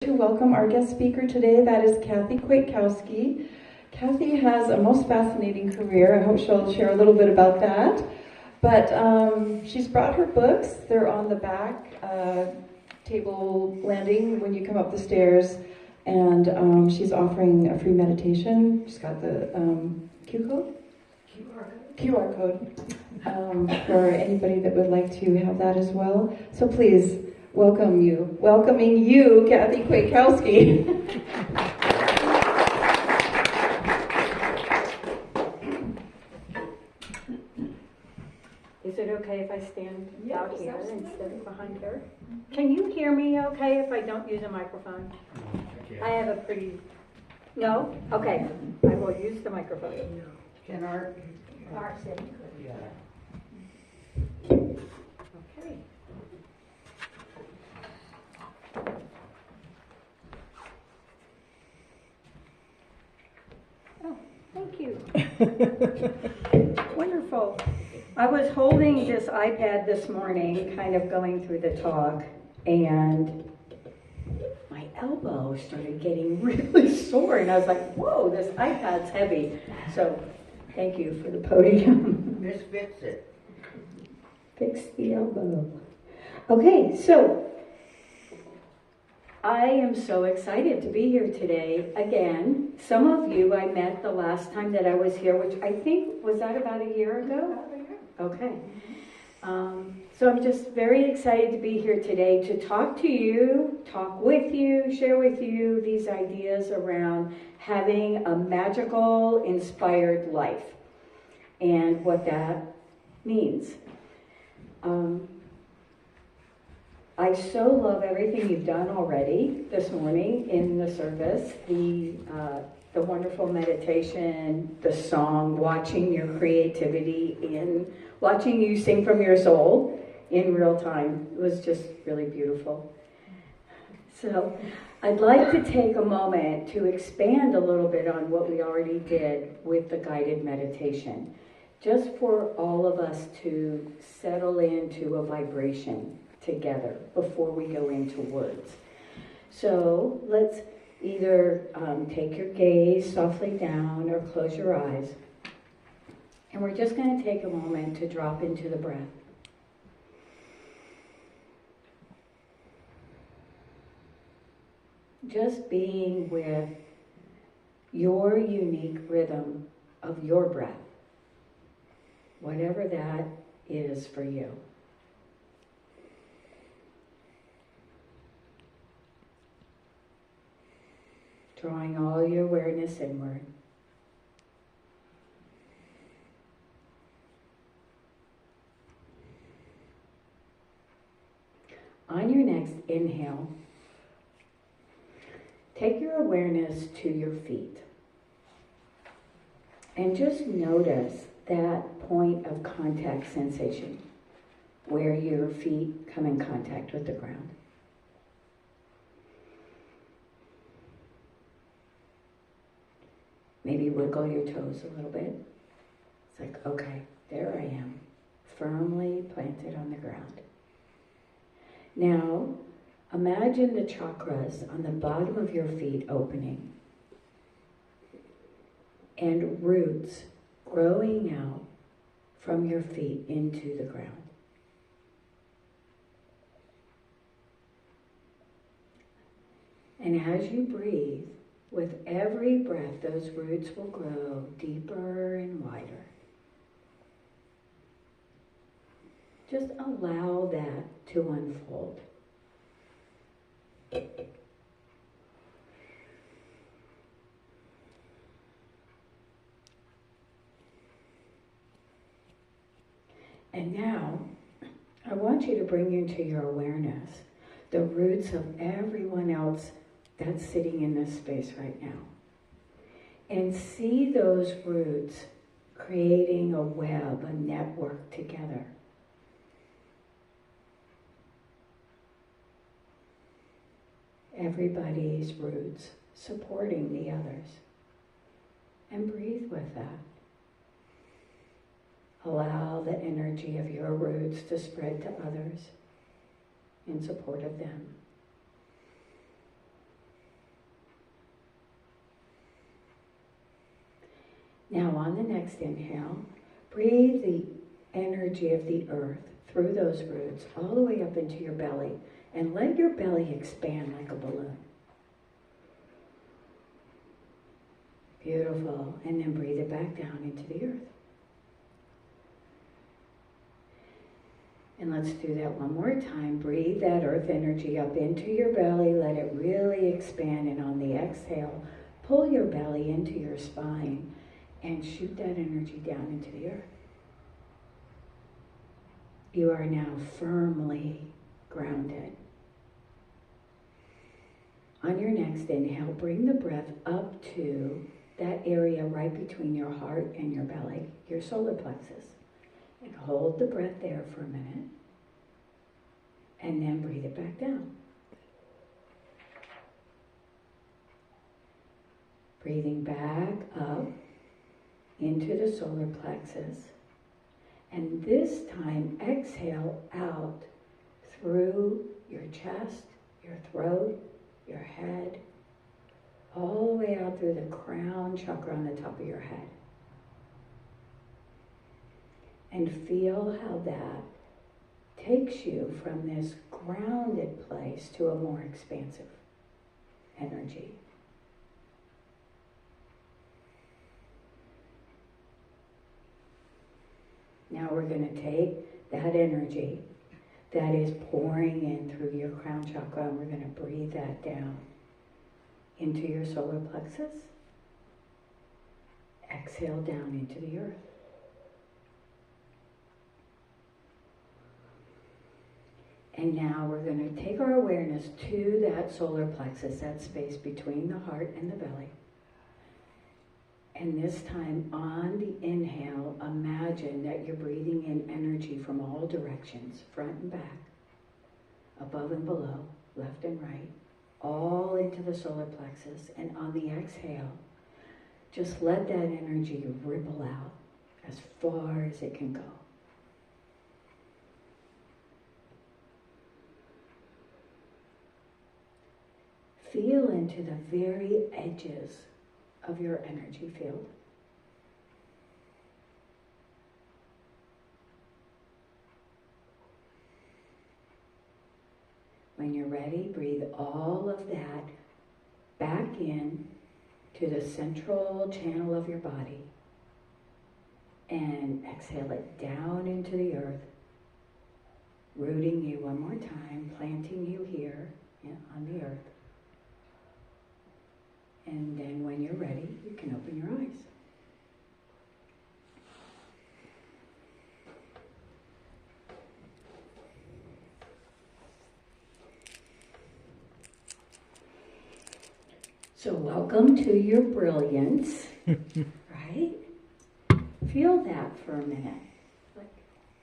To welcome our guest speaker today, that is Kwiatkaowski. Kathy has a most fascinating career. I hope she'll share a little bit about that. But she's brought her books. They're on the back table landing when you come up the stairs. And she's offering a free meditation. She's got the QR code for anybody that would like to have that as well. So please, welcoming you, Kathy Kwiatkaowski. Is it okay if I stand out here instead of behind her? Can you hear me okay if I don't use a microphone? I have a pretty... No? Okay. I will use the microphone. Can our... Yeah. Okay. Oh, thank you. Wonderful. I was holding this iPad this morning, kind of going through the talk, and my elbow started getting really sore, and I was like, whoa, this iPad's heavy. So, thank you for the podium. Just fix it. Fix the elbow. Okay, so I am so excited to be here today again. Some of you I met the last time that I was here, which I think, was that about a year ago? Okay. So I'm just very excited to be here today to talk to you, talk with you, share with you these ideas around having a magical, inspired life and what that means. I so love everything you've done already this morning in the service, the wonderful meditation, the song, watching your creativity watching you sing from your soul in real time. It was just really beautiful. So I'd like to take a moment to expand a little bit on what we already did with the guided meditation, just for all of us to settle into a vibration together before we go into words. So let's either take your gaze softly down or close your eyes. And we're just going to take a moment to drop into the breath. Just being with your unique rhythm of your breath, whatever that is for you. Drawing all your awareness inward. On your next inhale, take your awareness to your feet and just notice that point of contact sensation where your feet come in contact with the ground. Maybe wiggle your toes a little bit. It's like, okay, there I am, firmly planted on the ground. Now, imagine the chakras on the bottom of your feet opening and roots growing out from your feet into the ground. And as you breathe, with every breath, those roots will grow deeper and wider. Just allow that to unfold. And now, I want you to bring into your awareness the roots of everyone else that's sitting in this space right now. And see those roots creating a web, a network together. Everybody's roots supporting the others. And breathe with that. Allow the energy of your roots to spread to others in support of them. Now on the next inhale, breathe the energy of the earth through those roots all the way up into your belly, and let your belly expand like a balloon. Beautiful. And then breathe it back down into the earth. And let's do that one more time. Breathe that earth energy up into your belly. Let it really expand. And on the exhale, pull your belly into your spine and shoot that energy down into the earth. You are now firmly grounded. On your next inhale, bring the breath up to that area right between your heart and your belly, your solar plexus. And hold the breath there for a minute. And then breathe it back down. Breathing back up into the solar plexus. And this time, exhale out through your chest, your throat, your head, all the way out through the crown chakra on the top of your head. And feel how that takes you from this grounded place to a more expansive energy. Now we're going to take that energy that is pouring in through your crown chakra, and we're going to breathe that down into your solar plexus. Exhale down into the earth. And now we're going to take our awareness to that solar plexus, that space between the heart and the belly. And this time, on the inhale, imagine that you're breathing in energy from all directions, front and back, above and below, left and right, all into the solar plexus. And on the exhale, just let that energy ripple out as far as it can go. Feel into the very edges of your energy field. When you're ready, breathe all of that back in to the central channel of your body and exhale it down into the earth, rooting you one more time, planting you here on the earth. And then when you're ready, you can open your eyes. So welcome to your brilliance, right? Feel that for a minute.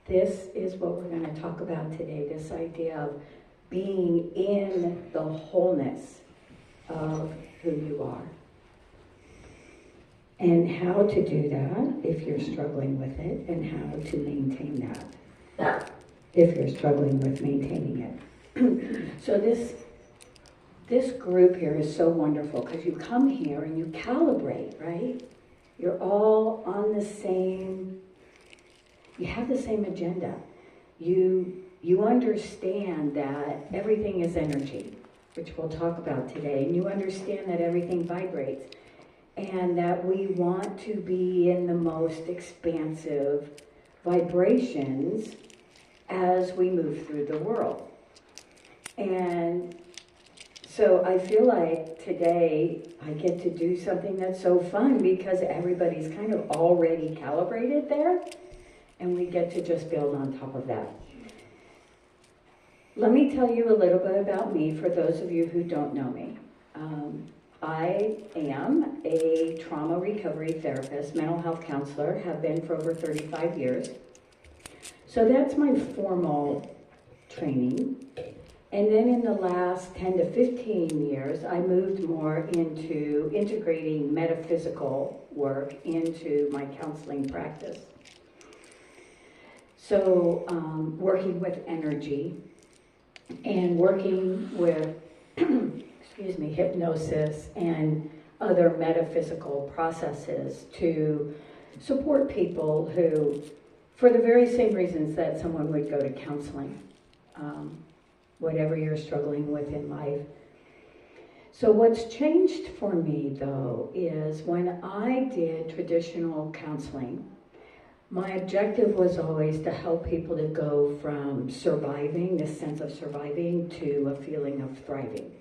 This is what we're going to talk about today, this idea of being in the wholeness of who you are. And how to do that if you're struggling with it, and how to maintain that if you're struggling with maintaining it. So this group here is so wonderful because you come here and you calibrate, right? You're all on the same, you have the same agenda. You understand that everything is energy, which we'll talk about today, and you understand that everything vibrates, and that we want to be in the most expansive vibrations as we move through the world. And so I feel like today I get to do something that's so fun because everybody's kind of already calibrated there, and we get to just build on top of that. Let me tell you a little bit about me for those of you who don't know me. I am a trauma recovery therapist, mental health counselor, have been for over 35 years. So that's my formal training. And then in the last 10 to 15 years, I moved more into integrating metaphysical work into my counseling practice. So working with energy and working with hypnosis and other metaphysical processes to support people who, for the very same reasons that someone would go to counseling, whatever you're struggling with in life. So what's changed for me, though, is when I did traditional counseling, my objective was always to help people to go from surviving, this sense of surviving, to a feeling of thriving.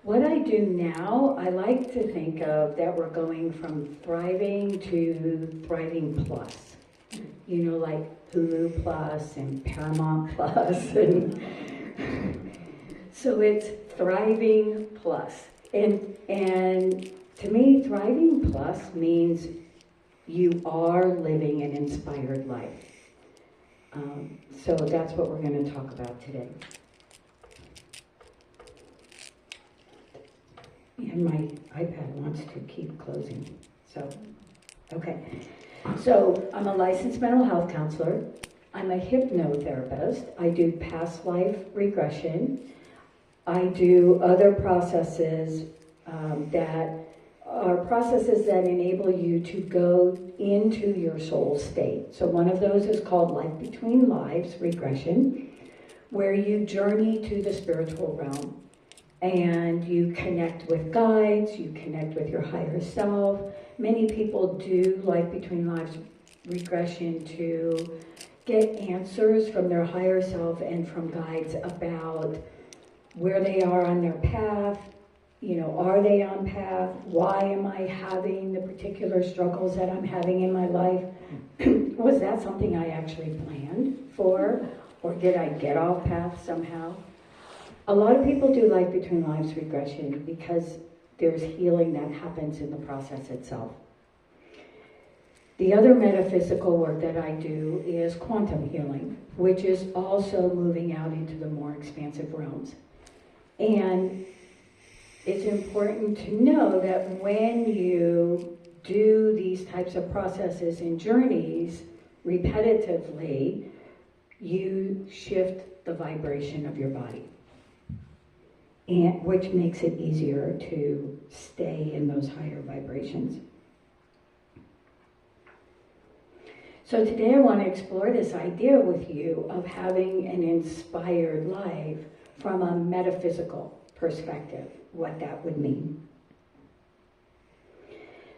What I do now, I like to think of that we're going from thriving to thriving plus. You know, like Hulu Plus and Paramount Plus. And so it's thriving plus. And to me, thriving plus means you are living an inspired life. So that's what we're going to talk about today. And my iPad wants to keep closing. So, okay. So I'm a licensed mental health counselor. I'm a hypnotherapist. I do past life regression. I do other processes that are processes that enable you to go into your soul state. So one of those is called Life Between Lives regression, where you journey to the spiritual realm. And you connect with guides, you connect with your higher self. Many people do Life Between Lives regression to get answers from their higher self and from guides about where they are on their path. You know, are they on path? Why am I having the particular struggles that I'm having in my life? Was that something I actually planned for? Or did I get off path somehow? A lot of people do Life Between Lives regression because there's healing that happens in the process itself. The other metaphysical work that I do is quantum healing, which is also moving out into the more expansive realms. And it's important to know that when you do these types of processes and journeys repetitively, you shift the vibration of your body. And which makes it easier to stay in those higher vibrations. So today I want to explore this idea with you of having an inspired life from a metaphysical perspective, what that would mean.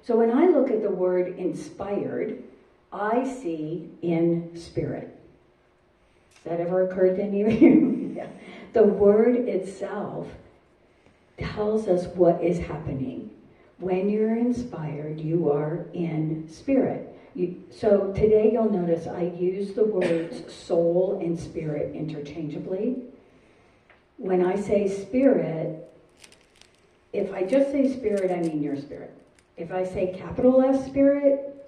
So when I look at the word inspired, I see in spirit. Has that ever occurred to any of you? Yeah. The word itself tells us what is happening. When you're inspired, you are in spirit. So today you'll notice I use the words soul and spirit interchangeably. When I say spirit, if I just say spirit, I mean your spirit. If I say capital S spirit,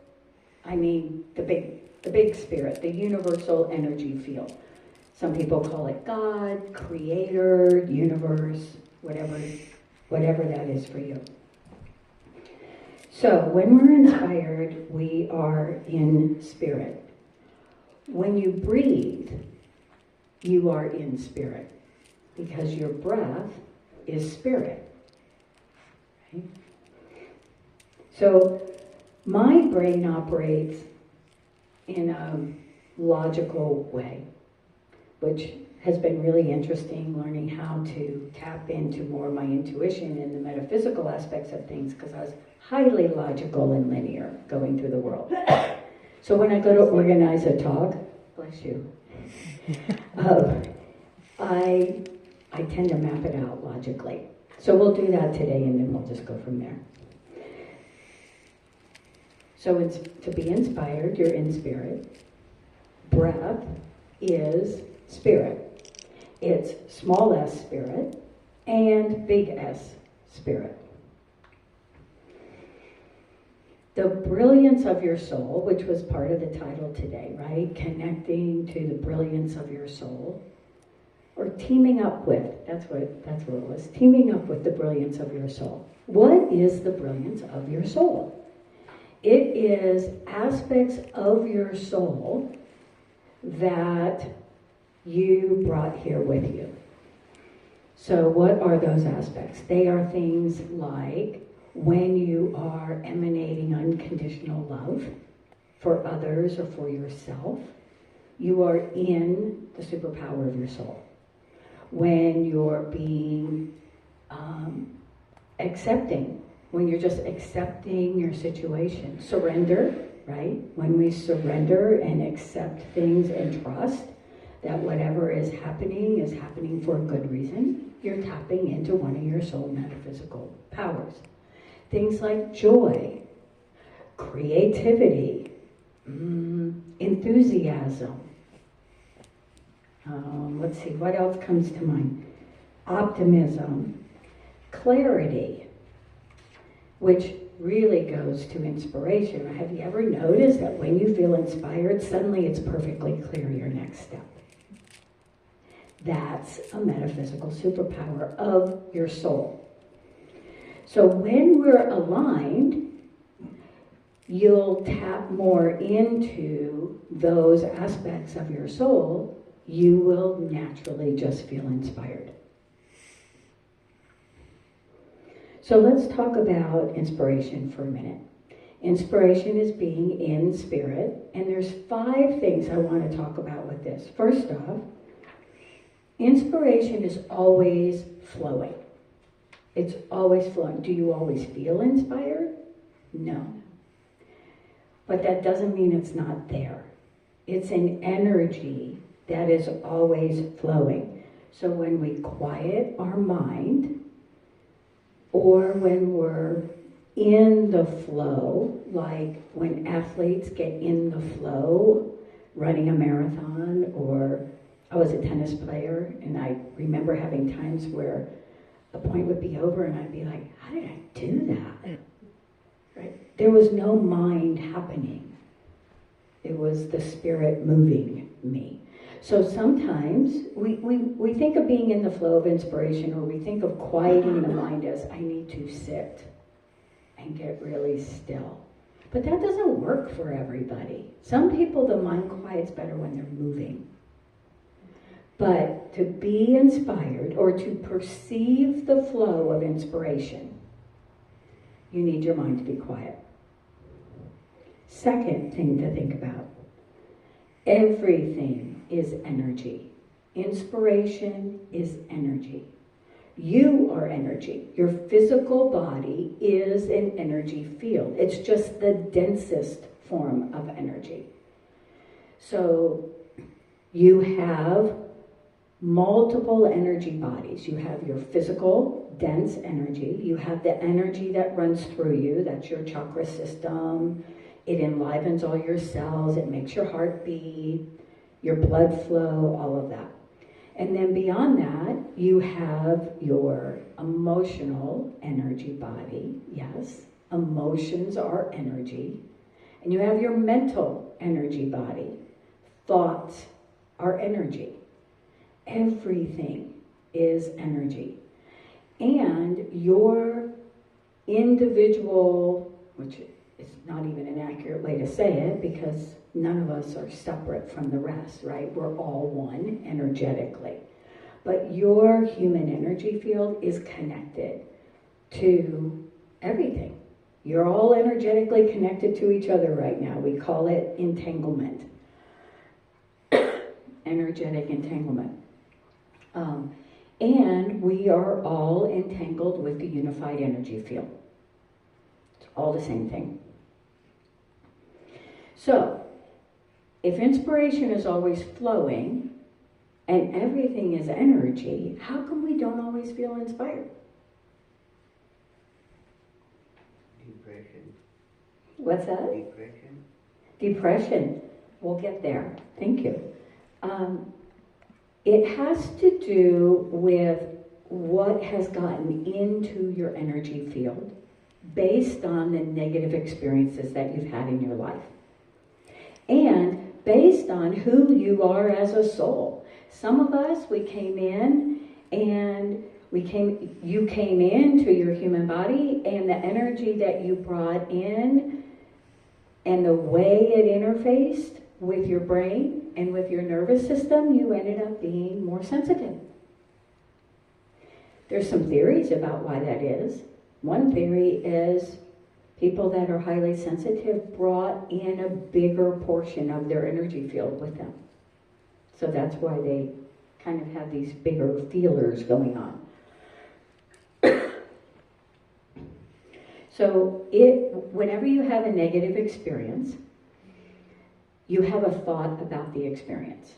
I mean the big spirit, the universal energy field. Some people call it God, creator, universe, whatever that is for you. So when we're inspired, we are in spirit. When you breathe, you are in spirit because your breath is spirit. Right? So my brain operates in a logical way, which has been really interesting, learning how to tap into more of my intuition and the metaphysical aspects of things, because I was highly logical and linear going through the world. So when I go to organize a talk, bless you, I tend to map it out logically. So we'll do that today and then we'll just go from there. So it's to be inspired, you're in spirit. Breath is spirit. It's small s spirit and big S spirit. The brilliance of your soul, which was part of the title today, right? Connecting to the brilliance of your soul. Or teaming up with, that's what it was. Teaming up with the brilliance of your soul. What is the brilliance of your soul? It is aspects of your soul that you brought here with you. So what are those aspects? They are things like when you are emanating unconditional love for others or for yourself, you are in the superpower of your soul. When you're being accepting, when you're just accepting your situation, surrender, right? When we surrender and accept things and trust that whatever is happening for a good reason, you're tapping into one of your soul metaphysical powers. Things like joy, creativity, enthusiasm. Let's see, what else comes to mind? Optimism, clarity, which really goes to inspiration. Have you ever noticed that when you feel inspired, suddenly it's perfectly clear your next step? That's a metaphysical superpower of your soul. So when we're aligned, you'll tap more into those aspects of your soul. You will naturally just feel inspired. So let's talk about inspiration for a minute. Inspiration is being in spirit, and there's 5 things I want to talk about with this. First off, inspiration is always flowing. It's always flowing. Do you always feel inspired? No. But that doesn't mean it's not there. It's an energy that is always flowing. So when we quiet our mind, or when we're in the flow, like when athletes get in the flow, running a marathon, or I was a tennis player, and I remember having times where a point would be over and I'd be like, how did I do that? Right? There was no mind happening. It was the spirit moving me. So sometimes we think of being in the flow of inspiration, or we think of quieting the mind as I need to sit and get really still. But that doesn't work for everybody. Some people, the mind quiets better when they're moving. But to be inspired, or to perceive the flow of inspiration, you need your mind to be quiet. Second thing to think about, everything is energy. Inspiration is energy. You are energy. Your physical body is an energy field. It's just the densest form of energy. So you have multiple energy bodies. You have your physical, dense energy. You have the energy that runs through you. That's your chakra system. It enlivens all your cells. It makes your heart beat, your blood flow, all of that. And then beyond that, you have your emotional energy body. Yes, emotions are energy. And you have your mental energy body. Thoughts are energy. Everything is energy. And your individual, which is not even an accurate way to say it, because none of us are separate from the rest, right? We're all one energetically. But your human energy field is connected to everything. You're all energetically connected to each other right now. We call it entanglement. Energetic entanglement. And we are all entangled with the unified energy field. It's all the same thing. So, if inspiration is always flowing and everything is energy, how come we don't always feel inspired? Depression. What's that? Depression. Depression. We'll get there. Thank you. It has to do with what has gotten into your energy field based on the negative experiences that you've had in your life. And based on who you are as a soul. Some of us, we came in and you came into your human body, and the energy that you brought in and the way it interfaced with your brain and with your nervous system, you ended up being more sensitive. There's some theories about why that is. One theory is people that are highly sensitive brought in a bigger portion of their energy field with them. So that's why they kind of have these bigger feelers going on. So whenever you have a negative experience, you have a thought about the experience.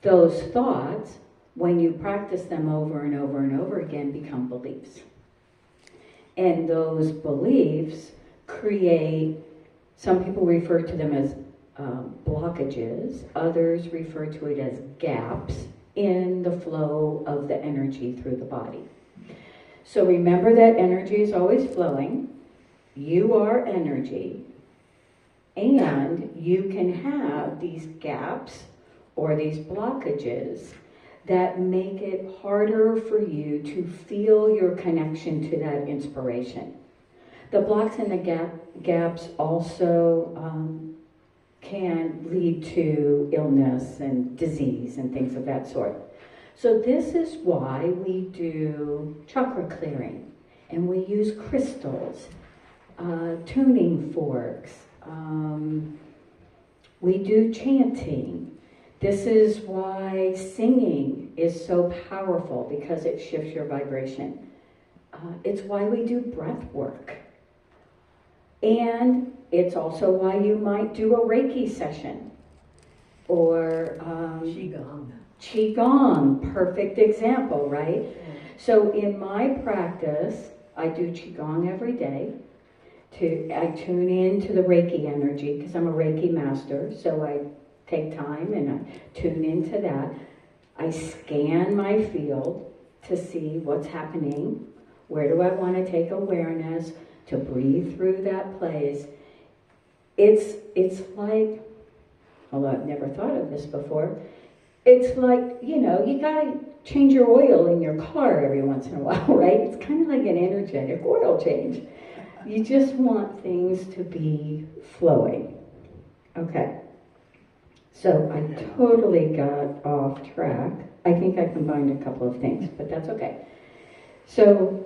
Those thoughts, when you practice them over and over and over again, become beliefs. And those beliefs create, some people refer to them as blockages, others refer to it as gaps in the flow of the energy through the body. So remember that energy is always flowing. You are energy. And you can have these gaps or these blockages that make it harder for you to feel your connection to that inspiration. The blocks and the gaps also can lead to illness and disease and things of that sort. So this is why we do chakra clearing, and we use crystals, tuning forks, we do chanting. This is why singing is so powerful, because it shifts your vibration. It's why we do breath work. And it's also why you might do a Reiki session. Or Qigong, perfect example, right? So in my practice, I do Qigong every day. I tune into the Reiki energy, because I'm a Reiki master, so I take time and I tune into that. I scan my field to see what's happening. Where do I want to take awareness to breathe through that place? It's like, although I've never thought of this before, it's like, you gotta change your oil in your car every once in a while, right? It's kind of like an energetic oil change. You just want things to be flowing. Okay. So I totally got off track. I think I combined a couple of things, but that's okay. So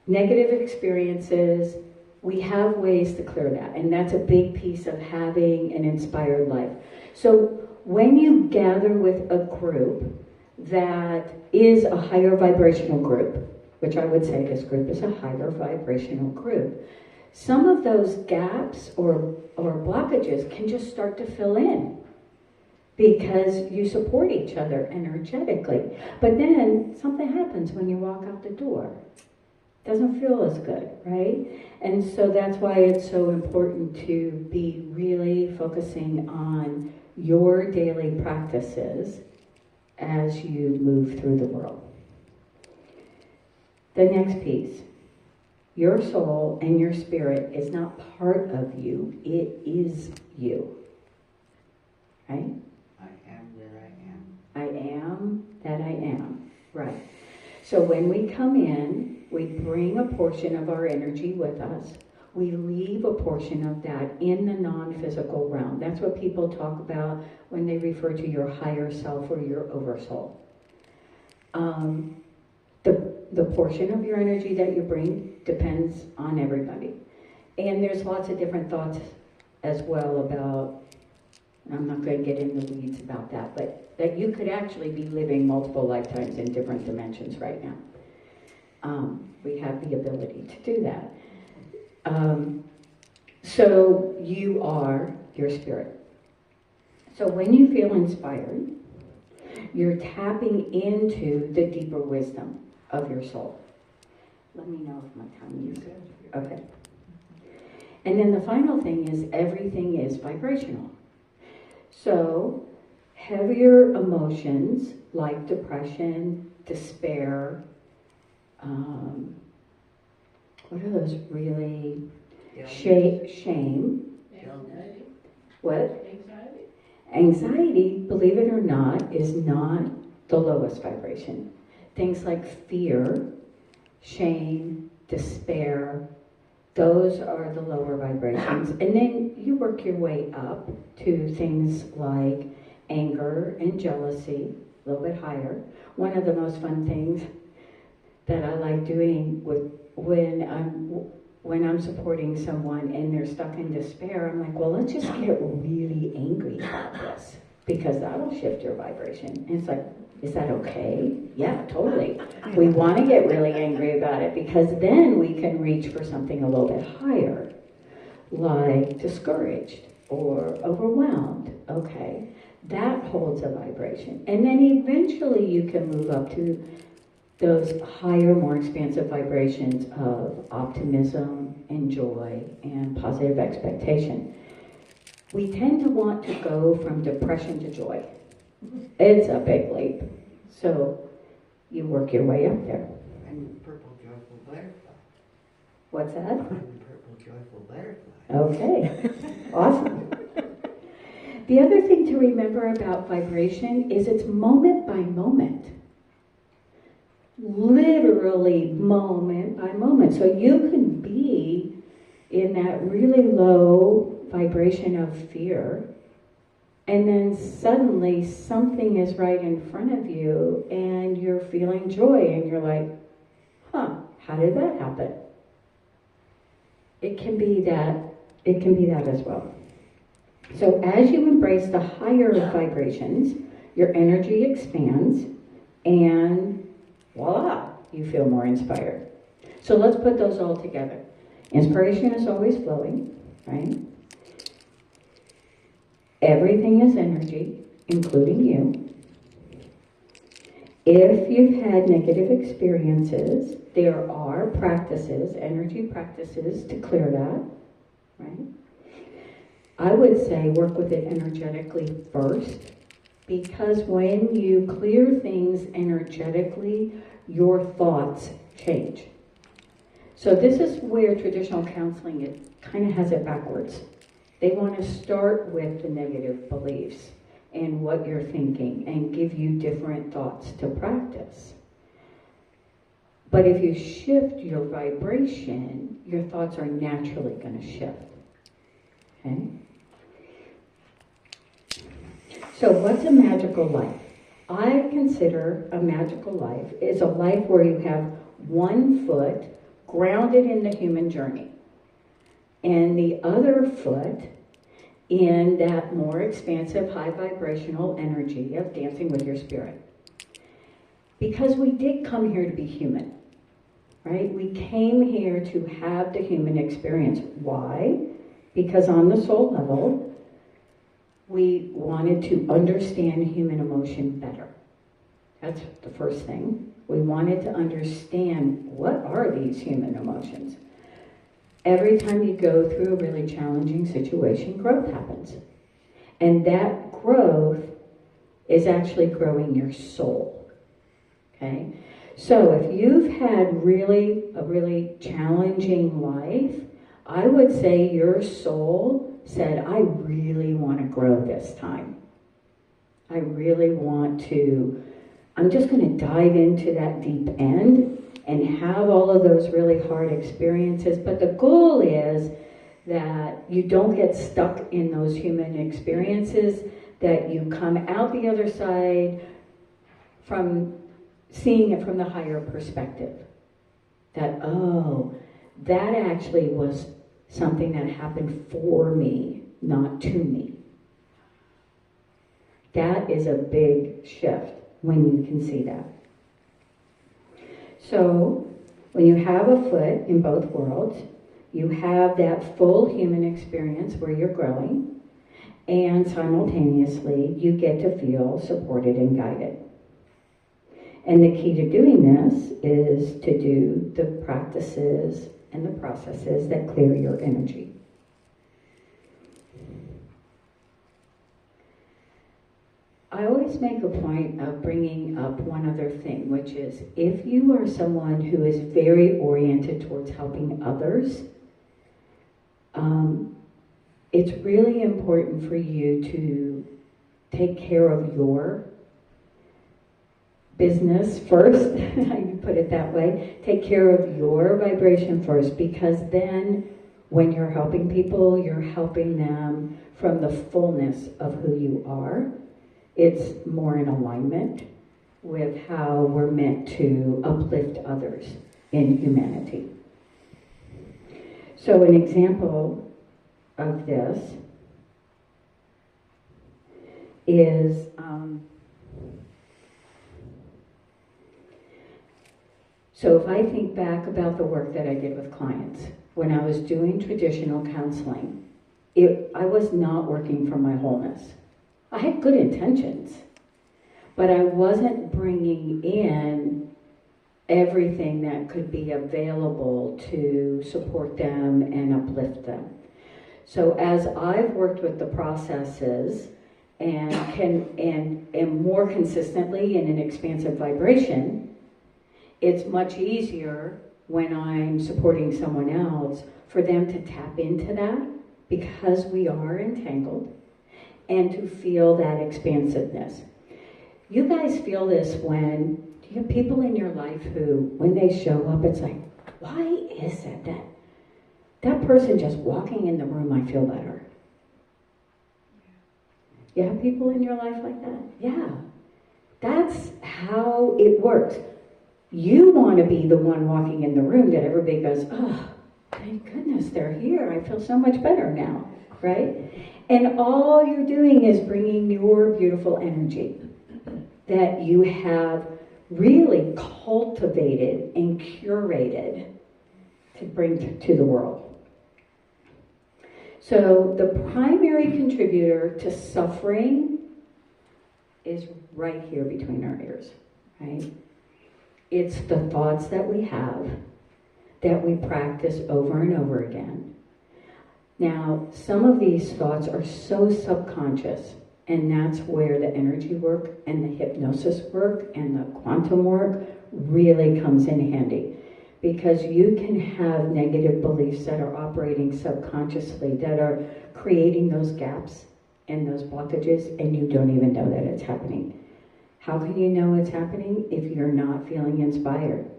negative experiences, we have ways to clear that, and that's a big piece of having an inspired life. So when you gather with a group that is a higher vibrational group, which I would say this group is a higher vibrational group, some of those gaps or blockages can just start to fill in because you support each other energetically. But then something happens when you walk out the door. It doesn't feel as good, right? And so that's why it's so important to be really focusing on your daily practices as you move through the world. The next piece. Your soul and your spirit is not part of you, it is you. Right? I am that I am. I am that I am. Right. So when we come in, we bring a portion of our energy with us. We leave a portion of that in the non-physical realm. That's what people talk about when they refer to your higher self or your oversoul. The portion of your energy that you bring depends on everybody. And there's lots of different thoughts as well about, I'm not going to get in the weeds about that, but that you could actually be living multiple lifetimes in different dimensions right now. We have the ability to do that. So you are your spirit. So when you feel inspired, you're tapping into the deeper wisdom of your soul. Let me know if my time is okay. And then the final thing is everything is vibrational. So heavier emotions like depression, despair, what are those really? Shame. Anxiety. What? Anxiety, believe it or not, is not the lowest vibration. Things like fear, shame, despair, those are the lower vibrations. And then you work your way up to things like anger and jealousy, a little bit higher. One of the most fun things, that I like doing when I'm supporting someone and they're stuck in despair. I'm like, well, let's just get really angry about this, because that'll shift your vibration. And it's like, is that okay? Yeah, totally. We want to get really angry about it, because then we can reach for something a little bit higher, like discouraged or overwhelmed. Okay, that holds a vibration. And then eventually you can move up to those higher, more expansive vibrations of optimism and joy and positive expectation. We tend to want to go from depression to joy. It's a big leap. So you work your way up there. I'm the purple joyful butterfly. What's that? I'm the purple joyful butterfly. Okay, awesome. The other thing to remember about vibration is it's moment by moment. Literally moment by moment. So you can be in that really low vibration of fear, and then suddenly something is right in front of you and you're feeling joy, and you're like, how did that happen? It can be that as well. So as you embrace the higher vibrations, your energy expands, and voila, you feel more inspired. So let's put those all together. Inspiration is always flowing, right? Everything is energy, including you. If you've had negative experiences, there are practices, energy practices to clear that, right? I would say work with it energetically first, because when you clear things energetically, your thoughts change. So this is where traditional counseling, it kind of has it backwards. They want to start with the negative beliefs and what you're thinking and give you different thoughts to practice. But if you shift your vibration, your thoughts are naturally going to shift. Okay? So what's a magical life? I consider a magical life is a life where you have one foot grounded in the human journey, and the other foot in that more expansive, high vibrational energy of dancing with your spirit. Because we did come here to be human, right? We came here to have the human experience. Why? Because on the soul level, we wanted to understand human emotion better. That's the first thing. We wanted to understand, what are these human emotions? Every time you go through a really challenging situation, growth happens. And that growth is actually growing your soul. Okay? So if you've had a really challenging life, I would say your soul said, I really want to grow this time. I really want to, I'm just going to dive into that deep end and have all of those really hard experiences. But the goal is that you don't get stuck in those human experiences, that you come out the other side from seeing it from the higher perspective. That, oh, that actually was something that happened for me, not to me. That is a big shift when you can see that. So, when you have a foot in both worlds, you have that full human experience where you're growing, and simultaneously you get to feel supported and guided. And the key to doing this is to do the practices and the processes that clear your energy. I always make a point of bringing up one other thing, which is if you are someone who is very oriented towards helping others, it's really important for you to take care of your business first. I can put it that way. Take care of your vibration first, because then when you're helping people, you're helping them from the fullness of who you are. It's more in alignment, with how we're meant to uplift others in humanity. So an example of this is so if I think back about the work that I did with clients, when I was doing traditional counseling, I was not working for my wholeness. I had good intentions, but I wasn't bringing in everything that could be available to support them and uplift them. So as I've worked with the processes and more consistently in an expansive vibration, it's much easier when I'm supporting someone else for them to tap into that because we are entangled and to feel that expansiveness. You guys feel this when you have people in your life who, when they show up, it's like, why is it that person just walking in the room, I feel better? You have people in your life like that? Yeah. That's how it works. You want to be the one walking in the room that everybody goes, oh, thank goodness they're here. I feel so much better now, right? And all you're doing is bringing your beautiful energy that you have really cultivated and curated to bring to the world. So the primary contributor to suffering is right here between our ears, right? It's the thoughts that we have that we practice over and over again. Now, some of these thoughts are so subconscious, and that's where the energy work and the hypnosis work and the quantum work really comes in handy. Because you can have negative beliefs that are operating subconsciously, that are creating those gaps and those blockages, and you don't even know that it's happening. How can you know it's happening if you're not feeling inspired?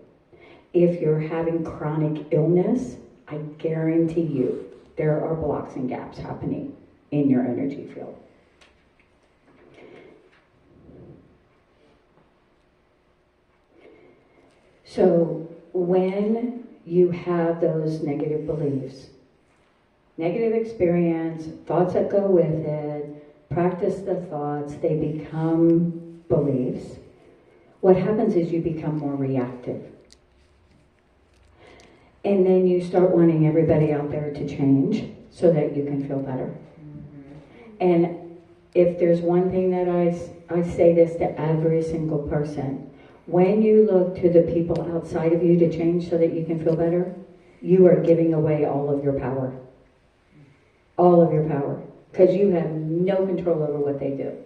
If you're having chronic illness, I guarantee you there are blocks and gaps happening in your energy field. So when you have those negative beliefs, negative experience, thoughts that go with it, practice the thoughts, they become beliefs. What happens is you become more reactive. And then you start wanting everybody out there to change so that you can feel better. And if there's one thing that I say this to every single person, when you look to the people outside of you to change so that you can feel better, you are giving away all of your power. All of your power. Because you have no control over what they do.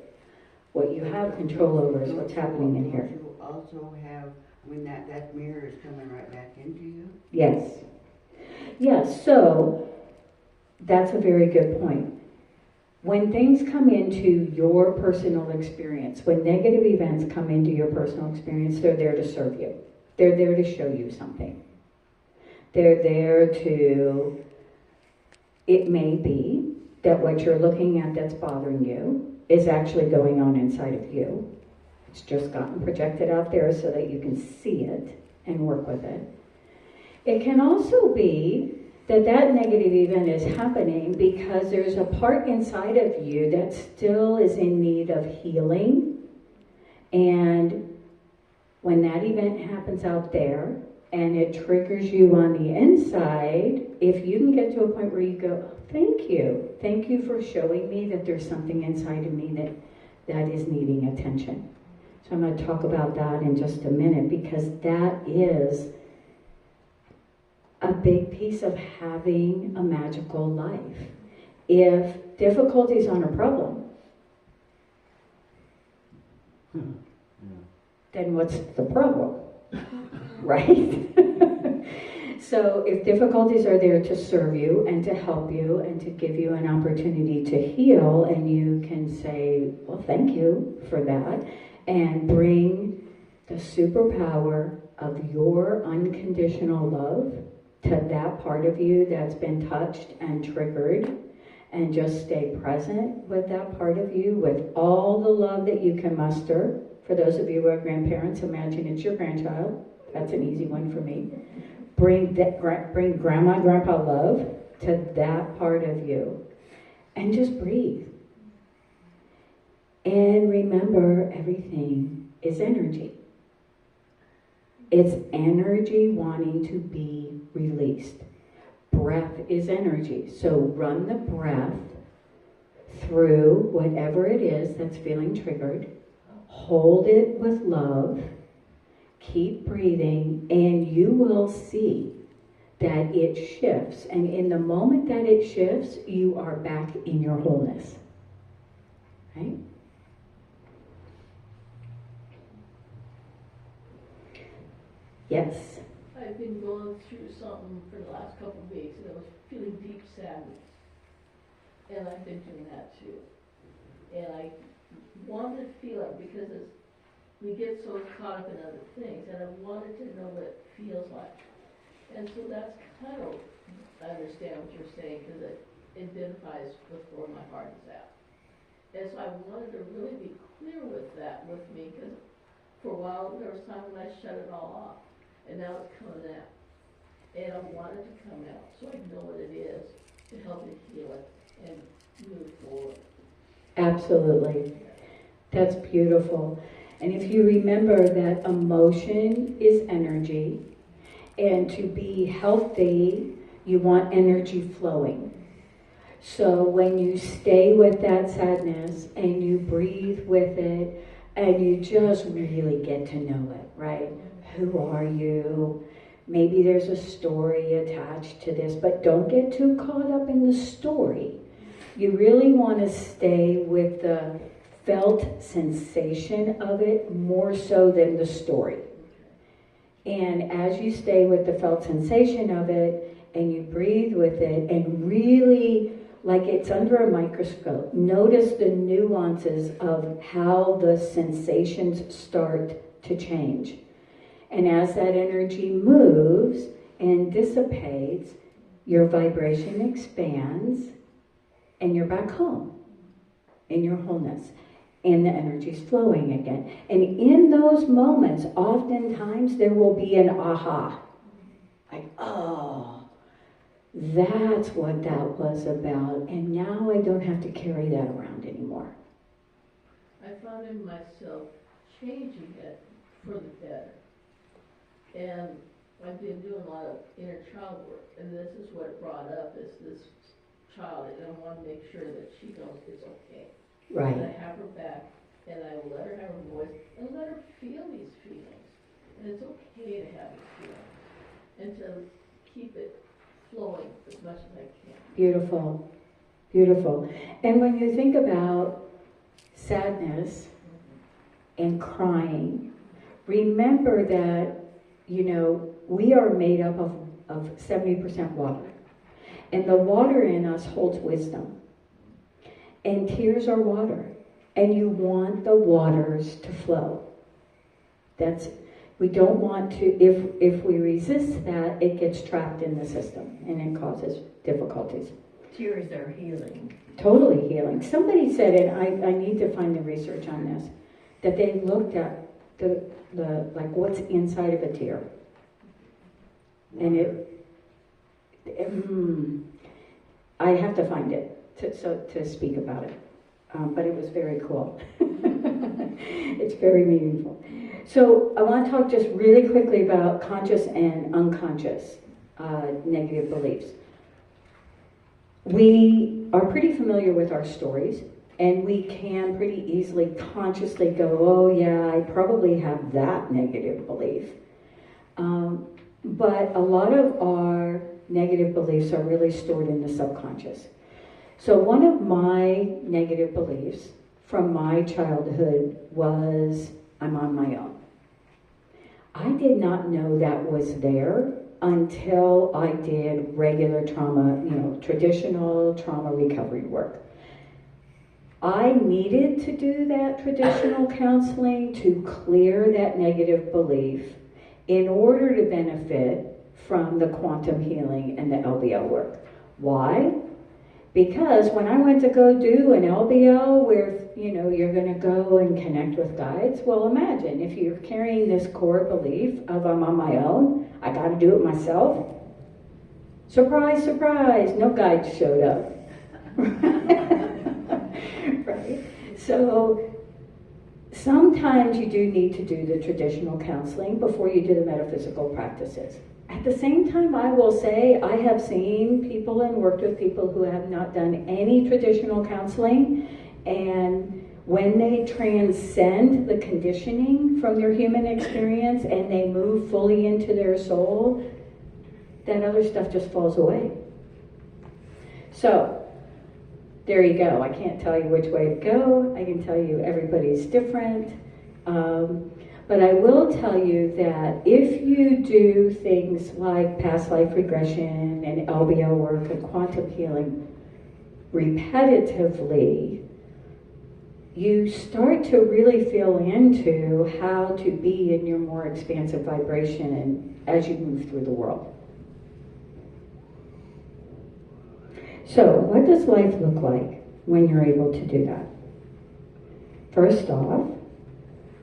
What you have control over is what's happening in here. You also have, when that mirror is coming right back into you? Yes. Yes, so that's a very good point. When things come into your personal experience, when negative events come into your personal experience, they're there to serve you. They're there to show you something. They're there to, it may be that what you're looking at that's bothering you is actually going on inside of you. It's just gotten projected out there so that you can see it and work with it. It can also be that negative event is happening because there's a part inside of you that still is in need of healing. And when that event happens out there and it triggers you on the inside, if you can get to a point where you go, oh, thank you for showing me that there's something inside of me that is needing attention. So I'm going to talk about that in just a minute, because that is a big piece of having a magical life. If difficulties aren't a problem, then what's the problem? Right? So if difficulties are there to serve you and to help you and to give you an opportunity to heal, and you can say, well, thank you for that, and bring the superpower of your unconditional love to that part of you that's been touched and triggered, and just stay present with that part of you with all the love that you can muster For those of you who are grandparents, imagine it's your grandchild. That's an easy one for me. Bring grandma and grandpa love to that part of you. And just breathe. And remember, everything is energy. It's energy wanting to be released. Breath is energy. So run the breath through whatever it is that's feeling triggered. Hold it with love. Keep breathing, and you will see that it shifts. And in the moment that it shifts, you are back in your wholeness. Right? Yes. I've been going through something for the last couple of weeks, and I was feeling deep sadness. And I've been doing that too. And I wanted to feel it because we get so caught up in other things, and I wanted to know what it feels like. And so that's kind of, I understand what you're saying, because it identifies with where my heart is at. And so I wanted to really be clear with that with me, because for a while there was time when I shut it all off. And now it's coming out. And I want it to come out so I know what it is to help me heal it and move forward. Absolutely. That's beautiful. And if you remember that emotion is energy, and to be healthy, you want energy flowing. So when you stay with that sadness and you breathe with it and you just really get to know it, right? Who are you? Maybe there's a story attached to this, but don't get too caught up in the story. You really want to stay with the felt sensation of it more so than the story. And as you stay with the felt sensation of it and you breathe with it and really, like it's under a microscope, notice the nuances of how the sensations start to change. And as that energy moves and dissipates, your vibration expands and you're back home in your wholeness. And the energy's flowing again. And in those moments, oftentimes there will be an aha. Like, oh, that's what that was about. And now I don't have to carry that around anymore. I found in myself changing it for the better. And I've been doing a lot of inner child work, and this is what it brought up, is this child, and I want to make sure that she knows it's okay. Right. And I have her back, and I will let her have her voice, and let her feel these feelings. And it's okay to have these feelings, and to keep it flowing as much as I can. Beautiful. Beautiful. And when you think about sadness and crying, remember that, you know, we are made up of 70% water. And the water in us holds wisdom. And tears are water. And you want the waters to flow. We don't want to, if we resist that, it gets trapped in the system and it causes difficulties. Tears are healing. Totally healing. Somebody said, and I need to find the research on this, that they looked at the like what's inside of a tear. And I have to find it to speak about it. But it was very cool. It's very meaningful. So I want to talk just really quickly about conscious and unconscious negative beliefs. We are pretty familiar with our stories, and we can pretty easily consciously go, oh yeah, I probably have that negative belief. But a lot of our negative beliefs are really stored in the subconscious. So one of my negative beliefs from my childhood was, I'm on my own. I did not know that was there until I did regular trauma, traditional trauma recovery work. I needed to do that traditional counseling to clear that negative belief in order to benefit from the quantum healing and the LBL work. Why? Because when I went to go do an LBO where, you're going to go and connect with guides, well, imagine if you're carrying this core belief of I'm on my own, I got to do it myself. Surprise, surprise, no guides showed up. Right? So sometimes you do need to do the traditional counseling before you do the metaphysical practices. At the same time, I will say I have seen people and worked with people who have not done any traditional counseling, and when they transcend the conditioning from their human experience and they move fully into their soul, that other stuff just falls away. So, there you go. I can't tell you which way to go. I can tell you everybody's different. But I will tell you that if you do things like past life regression and LBO work and quantum healing repetitively, you start to really feel into how to be in your more expansive vibration as you move through the world. So, what does life look like when you're able to do that? First off,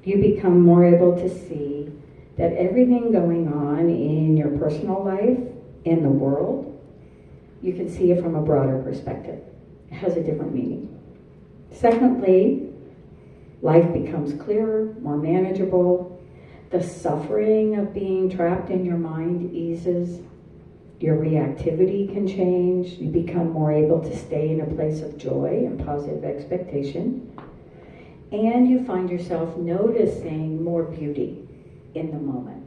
you become more able to see that everything going on in your personal life, in the world, you can see it from a broader perspective. It has a different meaning. Secondly, life becomes clearer, more manageable. The suffering of being trapped in your mind eases. Your reactivity can change. You become more able to stay in a place of joy and positive expectation. And you find yourself noticing more beauty in the moment,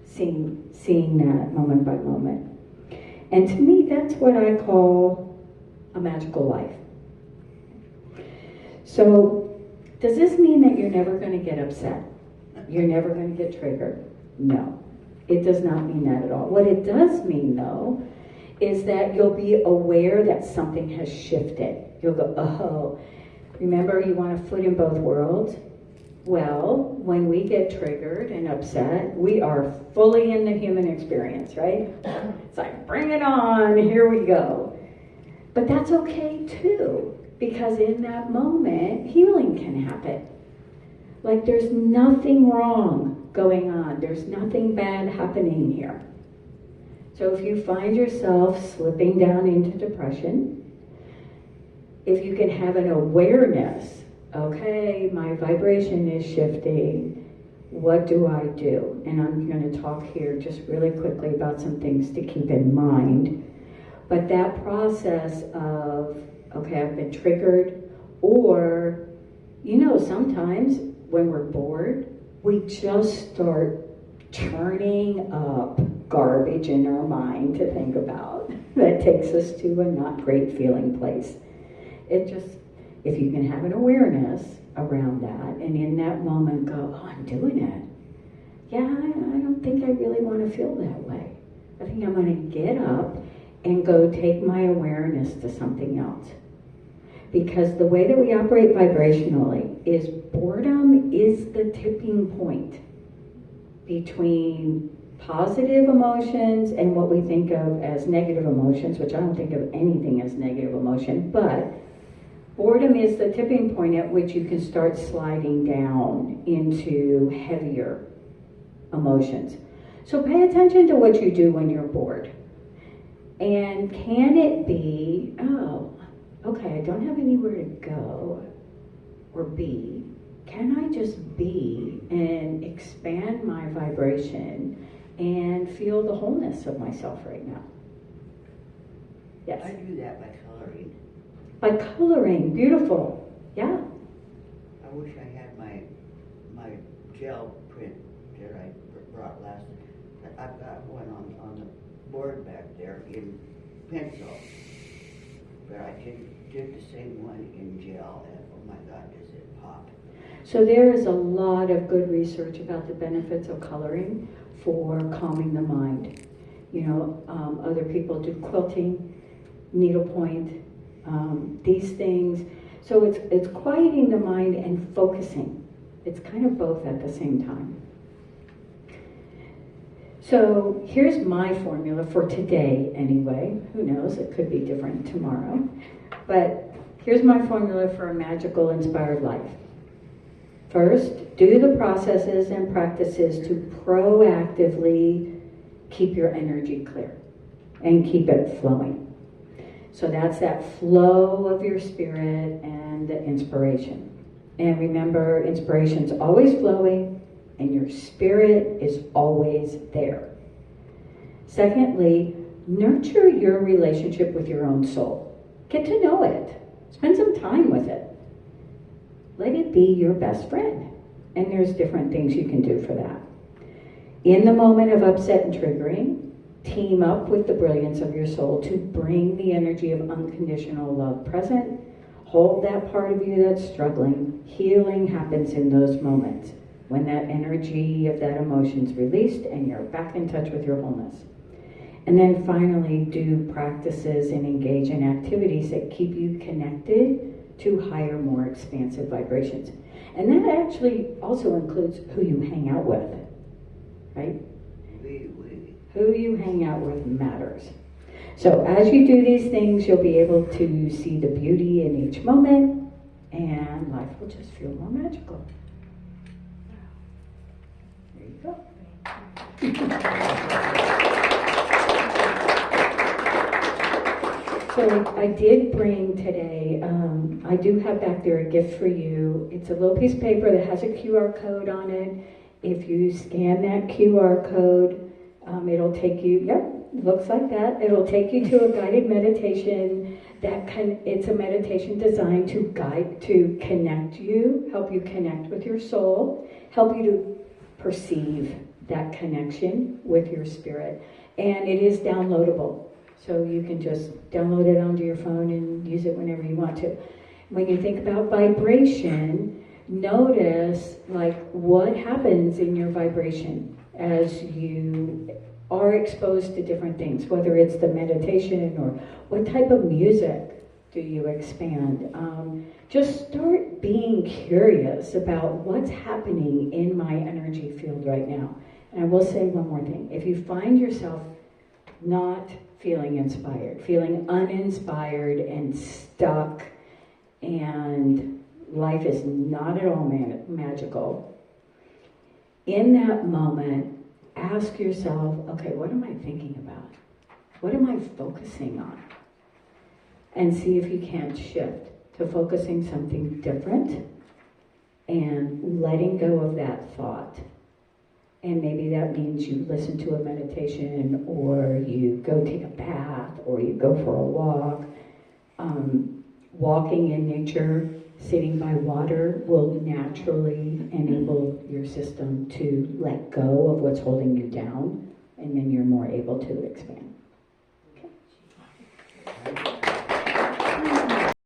seeing that moment by moment. And to me, that's what I call a magical life. So, does this mean that you're never going to get upset? You're never going to get triggered? No, it does not mean that at all. What it does mean, though, is that you'll be aware that something has shifted. You'll go, oh, remember you want a foot in both worlds? Well, when we get triggered and upset, we are fully in the human experience, right? It's like, bring it on, here we go. But that's okay too, because in that moment, healing can happen. Like there's nothing wrong going on. There's nothing bad happening here. So if you find yourself slipping down into depression, if you can have an awareness, okay, my vibration is shifting, what do I do? And I'm going to talk here just really quickly about some things to keep in mind. But that process of, okay, I've been triggered, or, sometimes when we're bored, we just start churning up garbage in our mind to think about that takes us to a not great feeling place. If you can have an awareness around that, and in that moment go, oh, I'm doing it. Yeah, I don't think I really want to feel that way. I think I'm going to get up and go take my awareness to something else. Because the way that we operate vibrationally is boredom is the tipping point between positive emotions and what we think of as negative emotions, which I don't think of anything as negative emotion, but boredom is the tipping point at which you can start sliding down into heavier emotions. So pay attention to what you do when you're bored. And can it be, oh, okay, I don't have anywhere to go or be. Can I just be and expand my vibration and feel the wholeness of myself right now? Yes. I do that by coloring. By coloring, beautiful. Yeah. I wish I had my gel print that I brought last. I've got one on the board back there in pencil, but I did the same one in gel, and oh my God, does it pop! So there is a lot of good research about the benefits of coloring for calming the mind. Other people do quilting, needlepoint, these things. So it's quieting the mind and focusing. It's kind of both at the same time. So here's my formula for today anyway. Who knows, it could be different tomorrow. But here's my formula for a magical, inspired life. First, do the processes and practices to proactively keep your energy clear and keep it flowing. So that's that flow of your spirit and the inspiration. And remember, inspiration's always flowing and your spirit is always there. Secondly, nurture your relationship with your own soul. Get to know it. Spend some time with it. Let it be your best friend. And there's different things you can do for that. In the moment of upset and triggering, team up with the brilliance of your soul to bring the energy of unconditional love present. Hold that part of you that's struggling. Healing happens in those moments when that energy of that emotion's released and you're back in touch with your wholeness. And then finally, do practices and engage in activities that keep you connected to higher, more expansive vibrations. And that actually also includes who you hang out with, right? Who you hang out with matters. So as you do these things, you'll be able to see the beauty in each moment, and life will just feel more magical. There you go. So I did bring today, I do have back there a gift for you. It's a little piece of paper that has a QR code on it. If you scan that QR code, it'll take you, looks like that. It'll take you to a guided meditation it's a meditation designed to connect you, help you connect with your soul, help you to perceive that connection with your spirit. And it is downloadable. So you can just download it onto your phone and use it whenever you want to. When you think about vibration, notice what happens in your vibration as you are exposed to different things, whether it's the meditation or what type of music do you expand. Just start being curious about what's happening in my energy field right now. And I will say one more thing. If you find yourself not feeling inspired, feeling uninspired and stuck, and life is not at all magical, in that moment, ask yourself, okay, what am I thinking about? What am I focusing on? And see if you can't shift to focusing something different and letting go of that thought. And maybe that means you listen to a meditation, or you go take a bath, or you go for a walk. Walking in nature, sitting by water will naturally enable your system to let go of what's holding you down, and then you're more able to expand.